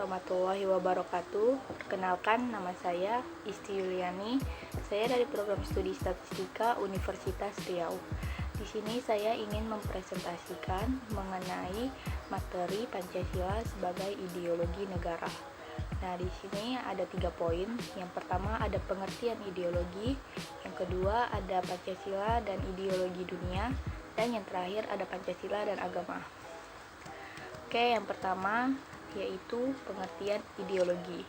warahmatullahi wabarakatuh. Perkenalkan, nama saya Isti Yuliani. Saya dari program studi statistika Universitas Riau. Di sini saya ingin mempresentasikan mengenai materi Pancasila sebagai ideologi negara. Nah, di sini ada 3 poin. Yang pertama ada pengertian ideologi, yang kedua ada Pancasila dan ideologi dunia, dan yang terakhir ada Pancasila dan agama. Oke, yang pertama yaitu pengertian ideologi.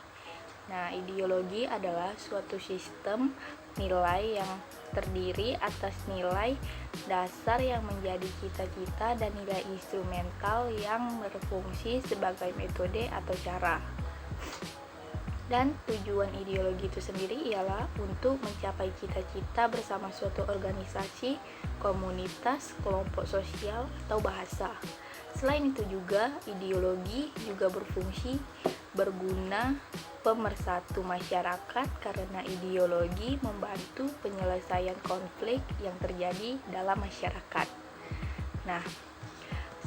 Nah, ideologi adalah suatu sistem nilai yang terdiri atas nilai dasar yang menjadi cita-cita dan nilai instrumental yang berfungsi sebagai metode atau cara. Dan tujuan ideologi itu sendiri ialah untuk mencapai cita-cita bersama suatu organisasi, komunitas, kelompok sosial, atau bahasa. Selain itu juga, ideologi juga berfungsi berguna pemersatu masyarakat karena ideologi membantu penyelesaian konflik yang terjadi dalam masyarakat. Nah,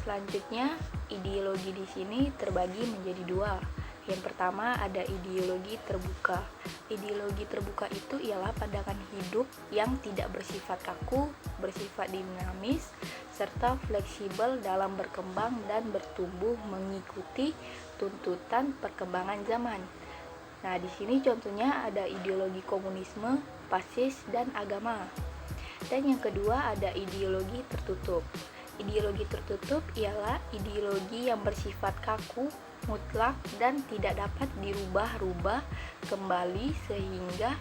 selanjutnya ideologi di sini terbagi menjadi 2. Yang pertama ada ideologi terbuka. Ideologi terbuka itu ialah pandangan hidup yang tidak bersifat kaku, bersifat dinamis, serta fleksibel dalam berkembang dan bertumbuh mengikuti tuntutan perkembangan zaman. Nah, di sini contohnya ada ideologi komunisme, fasis, dan agama. Dan yang kedua ada ideologi tertutup. Ideologi tertutup ialah ideologi yang bersifat kaku, mutlak, dan tidak dapat dirubah-rubah kembali sehingga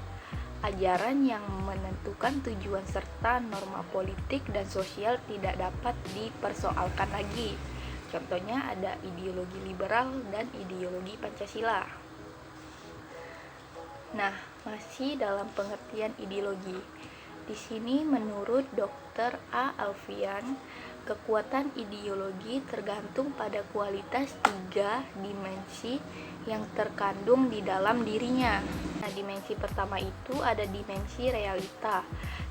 ajaran yang menentukan tujuan serta norma politik dan sosial tidak dapat dipersoalkan lagi. Contohnya ada ideologi liberal dan ideologi Pancasila. Nah, masih dalam pengertian ideologi. Di sini menurut Dr. A. Alfian, kekuatan ideologi tergantung pada kualitas 3 dimensi yang terkandung di dalam dirinya. Nah, dimensi pertama itu ada dimensi realita.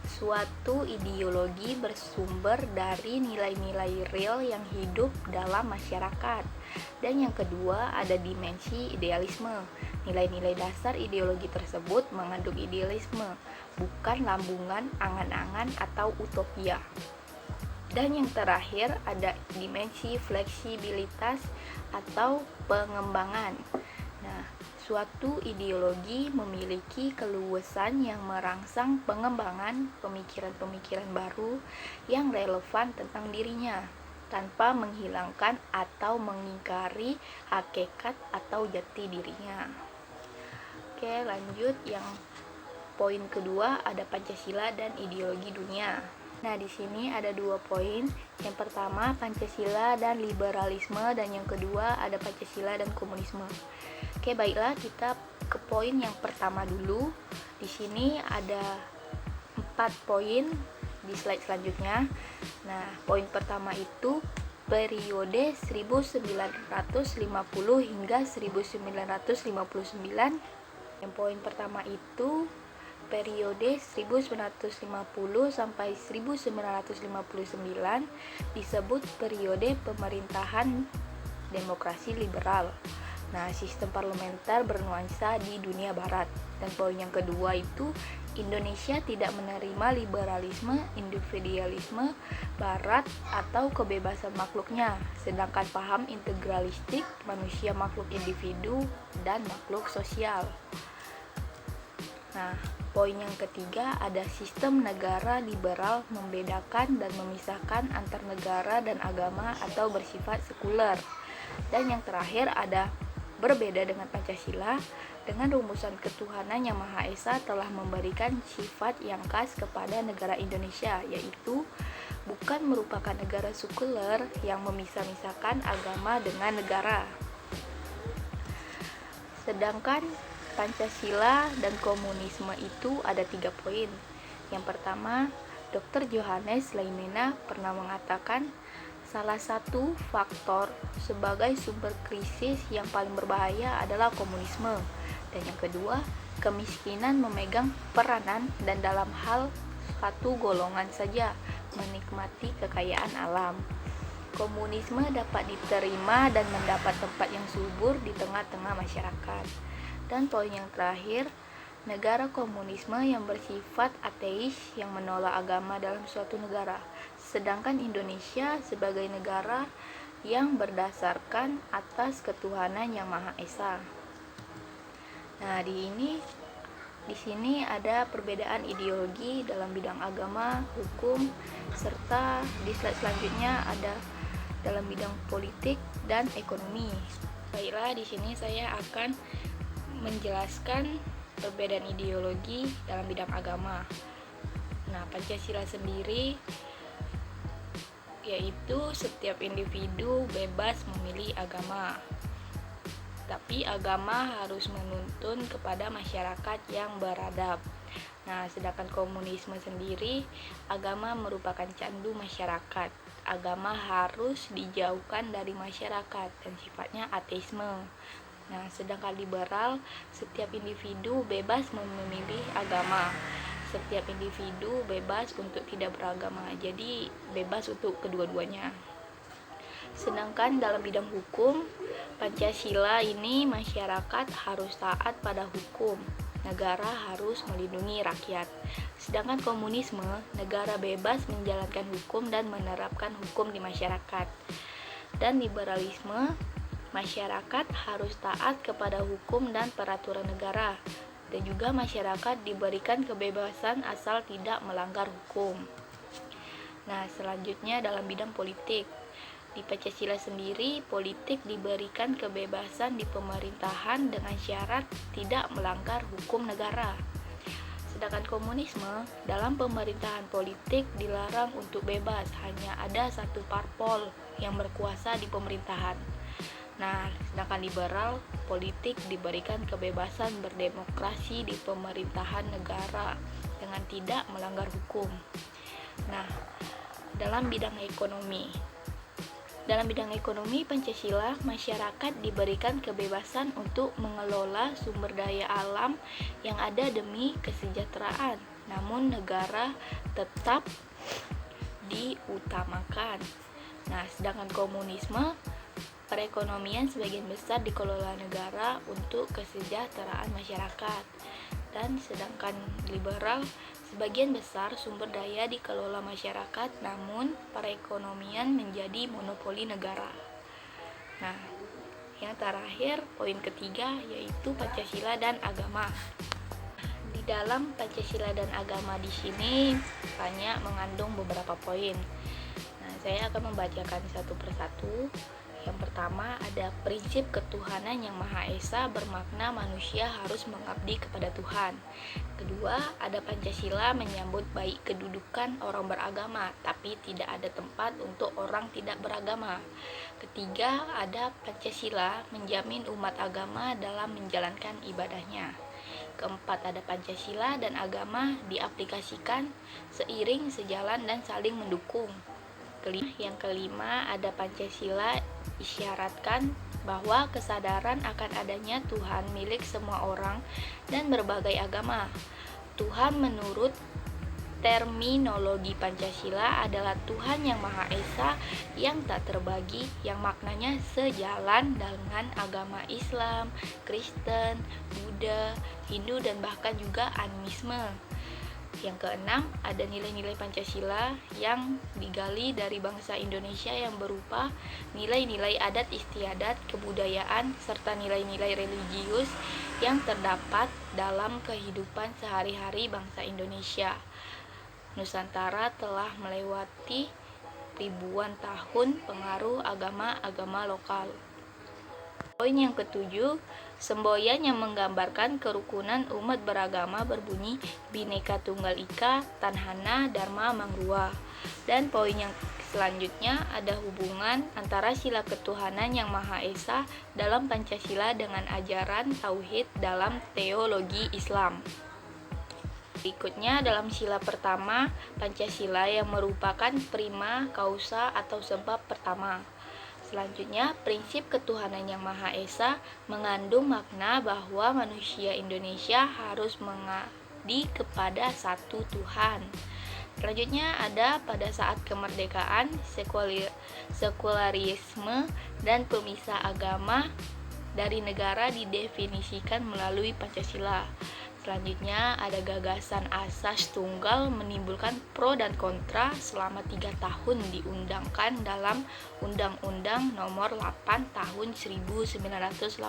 Suatu ideologi bersumber dari nilai-nilai real yang hidup dalam masyarakat. Dan yang kedua ada dimensi idealisme. Nilai-nilai dasar ideologi tersebut mengandung idealisme, bukan lambungan angan-angan atau utopia. Dan yang terakhir ada dimensi fleksibilitas atau pengembangan. Nah, suatu ideologi memiliki keluasan yang merangsang pengembangan pemikiran-pemikiran baru yang relevan tentang dirinya, tanpa menghilangkan atau mengingkari hakikat atau jati dirinya. Oke, lanjut yang poin kedua ada Pancasila dan ideologi dunia. Nah, di sini ada 2 poin. Yang pertama Pancasila dan liberalisme, dan yang kedua ada Pancasila dan komunisme. Oke, baiklah kita ke poin yang pertama dulu. Di sini ada 4 poin di slide selanjutnya. Nah, poin pertama itu periode 1950 hingga 1959. Yang poin pertama itu periode 1950 sampai 1959 disebut periode pemerintahan demokrasi liberal. Nah, sistem parlementer bernuansa di dunia barat. Dan poin yang kedua itu Indonesia tidak menerima liberalisme, individualisme barat atau kebebasan makhluknya, sedangkan paham integralistik manusia makhluk individu dan makhluk sosial. Nah, poin yang ketiga ada sistem negara liberal membedakan dan memisahkan antar negara dan agama atau bersifat sekuler. Dan yang terakhir ada berbeda dengan Pancasila, dengan rumusan ketuhanan yang Maha Esa telah memberikan sifat yang khas kepada negara Indonesia, yaitu bukan merupakan negara sekuler yang memisah-misahkan agama dengan negara. Sedangkan Pancasila dan komunisme itu ada 3 poin. Yang pertama, Dr. Johannes Leimena pernah mengatakan salah satu faktor sebagai sumber krisis yang paling berbahaya adalah komunisme. Dan yang kedua, kemiskinan memegang peranan dan dalam hal satu golongan saja menikmati kekayaan alam. komunisme dapat diterima dan mendapat tempat yang subur di tengah-tengah masyarakat. Dan poin yang terakhir, negara komunisme yang bersifat ateis yang menolak agama dalam suatu negara, sedangkan Indonesia sebagai negara yang berdasarkan atas ketuhanan yang Maha Esa. Nah, di sini ada perbedaan ideologi dalam bidang agama, hukum, serta di slide selanjutnya ada dalam bidang politik dan ekonomi. Baiklah, di sini saya akan menjelaskan perbedaan ideologi dalam bidang agama. Nah, Pancasila sendiri yaitu setiap individu bebas memilih agama. Tapi agama harus menuntun kepada masyarakat yang beradab. Nah, sedangkan komunisme sendiri, agama merupakan candu masyarakat. Agama harus dijauhkan dari masyarakat dan sifatnya ateisme. Nah, sedangkan liberal, setiap individu bebas memilih agama. Setiap individu bebas untuk tidak beragama. Jadi, bebas untuk kedua-duanya. Sedangkan dalam bidang hukum, Pancasila ini masyarakat harus taat pada hukum. Negara harus melindungi rakyat. Sedangkan komunisme, negara bebas menjalankan hukum dan menerapkan hukum di masyarakat. Dan liberalisme, masyarakat harus taat kepada hukum dan peraturan negara. Dan juga masyarakat diberikan kebebasan asal tidak melanggar hukum. Nah, selanjutnya dalam bidang politik. Di Pancasila sendiri, politik diberikan kebebasan di pemerintahan dengan syarat tidak melanggar hukum negara. Sedangkan komunisme, dalam pemerintahan politik dilarang untuk bebas, hanya ada satu parpol yang berkuasa di pemerintahan. Nah, sedangkan liberal, politik diberikan kebebasan berdemokrasi di pemerintahan negara dengan tidak melanggar hukum. Nah, dalam bidang ekonomi, Pancasila, masyarakat diberikan kebebasan untuk mengelola sumber daya alam yang ada demi kesejahteraan, namun negara tetap diutamakan. Nah, sedangkan komunisme, perekonomian sebagian besar dikelola negara untuk kesejahteraan masyarakat. Dan sedangkan liberal, sebagian besar sumber daya dikelola masyarakat, namun perekonomian menjadi monopoli negara. Nah, yang terakhir, poin ketiga, yaitu Pancasila dan agama. Di dalam Pancasila dan agama di sini banyak mengandung beberapa poin. Nah, saya akan membacakan satu persatu. Yang pertama, ada prinsip ketuhanan yang Maha Esa bermakna manusia harus mengabdi kepada Tuhan. Kedua, ada Pancasila menyambut baik kedudukan orang beragama, tapi tidak ada tempat untuk orang tidak beragama. Ketiga, ada Pancasila menjamin umat agama dalam menjalankan ibadahnya. Keempat, ada Pancasila dan agama diaplikasikan seiring, sejalan, dan saling mendukung. Yang kelima, ada Pancasila isyaratkan bahwa kesadaran akan adanya Tuhan milik semua orang dan berbagai agama. Tuhan menurut terminologi Pancasila adalah Tuhan yang Maha Esa yang tak terbagi, yang maknanya sejalan dengan agama Islam, Kristen, Buddha, Hindu, dan bahkan juga animisme. Yang keenam, ada nilai-nilai Pancasila yang digali dari bangsa Indonesia yang berupa nilai-nilai adat istiadat, kebudayaan, serta nilai-nilai religius yang terdapat dalam kehidupan sehari-hari bangsa Indonesia. Nusantara telah melewati ribuan tahun pengaruh agama-agama lokal. Poin yang ketujuh, semboyan yang menggambarkan kerukunan umat beragama berbunyi Bhinneka Tunggal Ika, Tanhana Dharma Mangrua. Dan poin yang selanjutnya ada hubungan antara sila ketuhanan yang Maha Esa dalam Pancasila dengan ajaran tauhid dalam teologi Islam. Berikutnya dalam sila pertama Pancasila yang merupakan prima causa atau sebab pertama. Selanjutnya, prinsip ketuhanan yang Maha Esa mengandung makna bahwa manusia Indonesia harus mengabdi kepada satu Tuhan. Selanjutnya ada pada saat kemerdekaan, sekularisme dan pemisah agama dari negara didefinisikan melalui Pancasila. Selanjutnya ada gagasan asas tunggal menimbulkan pro dan kontra selama 3 tahun diundangkan dalam Undang-Undang Nomor 8 Tahun 1985.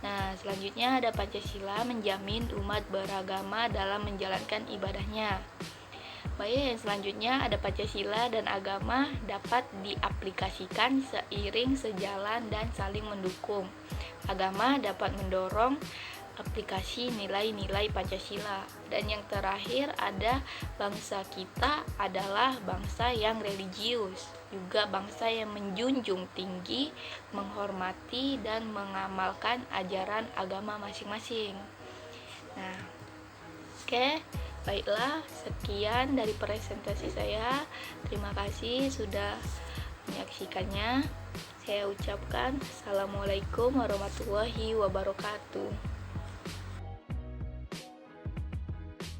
Nah, selanjutnya ada Pancasila menjamin umat beragama dalam menjalankan ibadahnya. Baik, yang selanjutnya ada Pancasila dan agama dapat diaplikasikan seiring sejalan dan saling mendukung. Agama dapat mendorong aplikasi nilai-nilai Pancasila. Dan yang terakhir ada bangsa kita adalah bangsa yang religius, juga bangsa yang menjunjung tinggi, menghormati dan mengamalkan ajaran agama masing-masing. Nah, oke, baiklah, sekian dari presentasi saya. Terima kasih sudah menyaksikannya. Saya ucapkan Assalamualaikum warahmatullahi wabarakatuh.